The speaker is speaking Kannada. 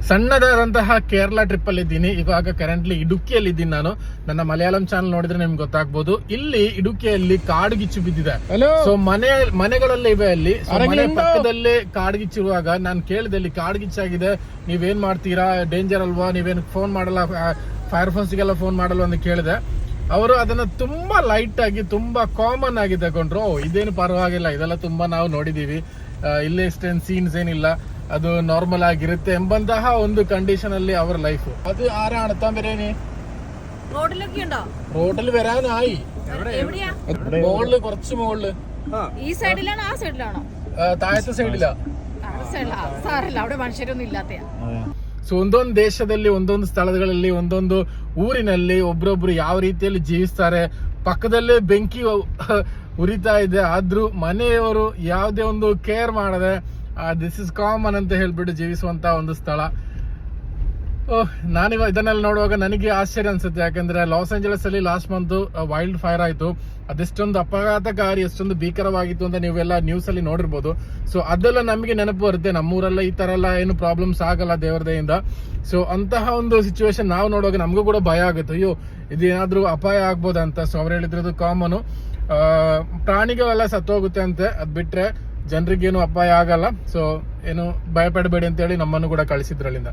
ಸಣ್ಣದಾದಂತಹ ಕೇರಳ ಟ್ರಿಪ್ ಅಲ್ಲಿ ಇದ್ದೀನಿ. ಇವಾಗ ಕರೆಂಟ್ಲಿ ಇಡುಕಿಯಲ್ಲಿ ಇದ್ದೀನಿ ನಾನು. ನನ್ನ ಮಲಯಾಳಂ ಚಾನಲ್ ನೋಡಿದ್ರೆ ನಿಮ್ಗೆ ಗೊತ್ತಾಗ್ಬೋದು. ಇಲ್ಲಿ ಇಡುಕಿಯಲ್ಲಿ ಕಾಡ್ಗಿಚ್ಚು ಬಿದ್ದಿದೆ. ಸೊ ಮನೆಗಳೆಲ್ಲ ಇವೆ ಅಲ್ಲಿ. ಮನೆ ಪಕ್ಕದಲ್ಲೇ ಕಾಡ್ಗಿಚ್ಚಿರುವಾಗ ನಾನು ಕೇಳಿದೆ, ಇಲ್ಲಿ ಕಾಡ್ಗಿಚ್ಚಾಗಿದೆ, ನೀವೇನ್ ಮಾಡ್ತೀರಾ, ಡೇಂಜರ್ ಅಲ್ವಾ, ನೀವೇನು ಫೋನ್ ಮಾಡಲ್ಲ, ಫೈರ್ ಫೋರ್ಸ್ಗೆಲ್ಲ ಫೋನ್ ಮಾಡಲ್ಲ ಅಂತ ಕೇಳಿದೆ. ಅವರು ಅದನ್ನ ತುಂಬಾ ಲೈಟ್ ಆಗಿ, ತುಂಬಾ ಕಾಮನ್ ಆಗಿ ತಗೊಂಡ್ರು. ಇದೇನು ಪರವಾಗಿಲ್ಲ, ಇದೆಲ್ಲ ತುಂಬಾ ನಾವು ನೋಡಿದೀವಿ, ಇಲ್ಲೇ ಇಷ್ಟೇನು ಸೀನ್ಸ್ ಏನಿಲ್ಲ, ಅದು ನಾರ್ಮಲ್ ಆಗಿರುತ್ತೆ ಎಂಬಂತಹ ಒಂದು ಕಂಡೀಷನ್ ಅಲ್ಲಿ അവರ ലൈഫ്. അത് ആരാണ് താൻ വരാന്? റോഡിലൊക്കെ ഉണ്ടോ? റോഡിൽ വരാനായി. എവിടെയാ? മുകളില്, കുറച്ച് മുകളില്. ഈ സൈഡിലാണോ ആ സൈഡിലാണോ? താഴത്തെ സൈഡിലാ. സാറില്ല, അവിടെ മനുഷ്യരൊന്നും ഇല്ലാത്തയാ. ಸೊ ಒಂದೊಂದು ದೇಶದಲ್ಲಿ, ಒಂದೊಂದು ಸ್ಥಳಗಳಲ್ಲಿ, ಒಂದೊಂದು ಊರಿನಲ್ಲಿ ಒಬ್ರೊಬ್ರು ಯಾವ ರೀತಿಯಲ್ಲಿ ಜೀವಿಸ್ತಾರೆ. ಪಕ್ಕದಲ್ಲೇ ಬೆಂಕಿ ಉರಿತಾ ಇದೆ, ಆದ್ರೂ ಮನೆಯವರು ಯಾವುದೇ ಒಂದು ಕೇರ್ ಮಾಡದೆ ದಿಸ್ ಇಸ್ ಕಾಮನ್ ಅಂತ ಹೇಳ್ಬಿಟ್ಟು ಜೀವಿಸುವಂತ ಒಂದು ಸ್ಥಳ. ನಾನಿವ ಇದನ್ನೆಲ್ಲ ನೋಡುವಾಗ ನನಗೆ ಆಶ್ಚರ್ಯ ಅನ್ಸುತ್ತೆ. ಯಾಕಂದ್ರೆ ಲಾಸ್ ಏಂಜಲಸ್ ಅಲ್ಲಿ ಲಾಸ್ಟ್ ಮಂತ್ ವೈಲ್ಡ್ ಫೈರ್ ಆಯ್ತು. ಅದೆಷ್ಟೊಂದು ಅಪಘಾತಕಾರಿ, ಎಷ್ಟೊಂದು ಭೀಕರವಾಗಿತ್ತು ಅಂತ ನೀವೆಲ್ಲ ನ್ಯೂಸ್ ಅಲ್ಲಿ ನೋಡಿರ್ಬೋದು. ಸೊ ಅದೆಲ್ಲ ನಮಗೆ ನೆನಪು ಬರುತ್ತೆ, ನಮ್ಮೂರೆಲ್ಲ ಈ ತರ ಎಲ್ಲ ಏನು ಪ್ರಾಬ್ಲಮ್ಸ್ ಆಗಲ್ಲ ದೇವರ ದಯೆಯಿಂದ. ಸೊ ಅಂತಹ ಒಂದು ಸಿಚುವೇಶನ್ ನಾವು ನೋಡುವಾಗ ನಮಗೂ ಕೂಡ ಭಯ ಆಗುತ್ತೆ, ಅಯ್ಯೋ ಇದೇನಾದ್ರೂ ಅಪಾಯ ಆಗ್ಬೋದಂತ. ಸೊ ಅವ್ರು ಹೇಳಿದ್ರದು ಕಾಮನು, ಪ್ರಾಣಿಗಳೆಲ್ಲ ಸತ್ತೋಗುತ್ತೆ ಅಂತೆ, ಅದ್ ಬಿಟ್ರೆ ಜನರಿಗೇನು ಅಪಾಯ ಆಗಲ್ಲ. ಸೊ ಏನು ಭಯಪಡಬೇಡಿ ಅಂತ ಹೇಳಿ ನಮ್ಮನ್ನು ಕೂಡ ಕಳಿಸಿದ್ರು ಅಲ್ಲಿಂದ.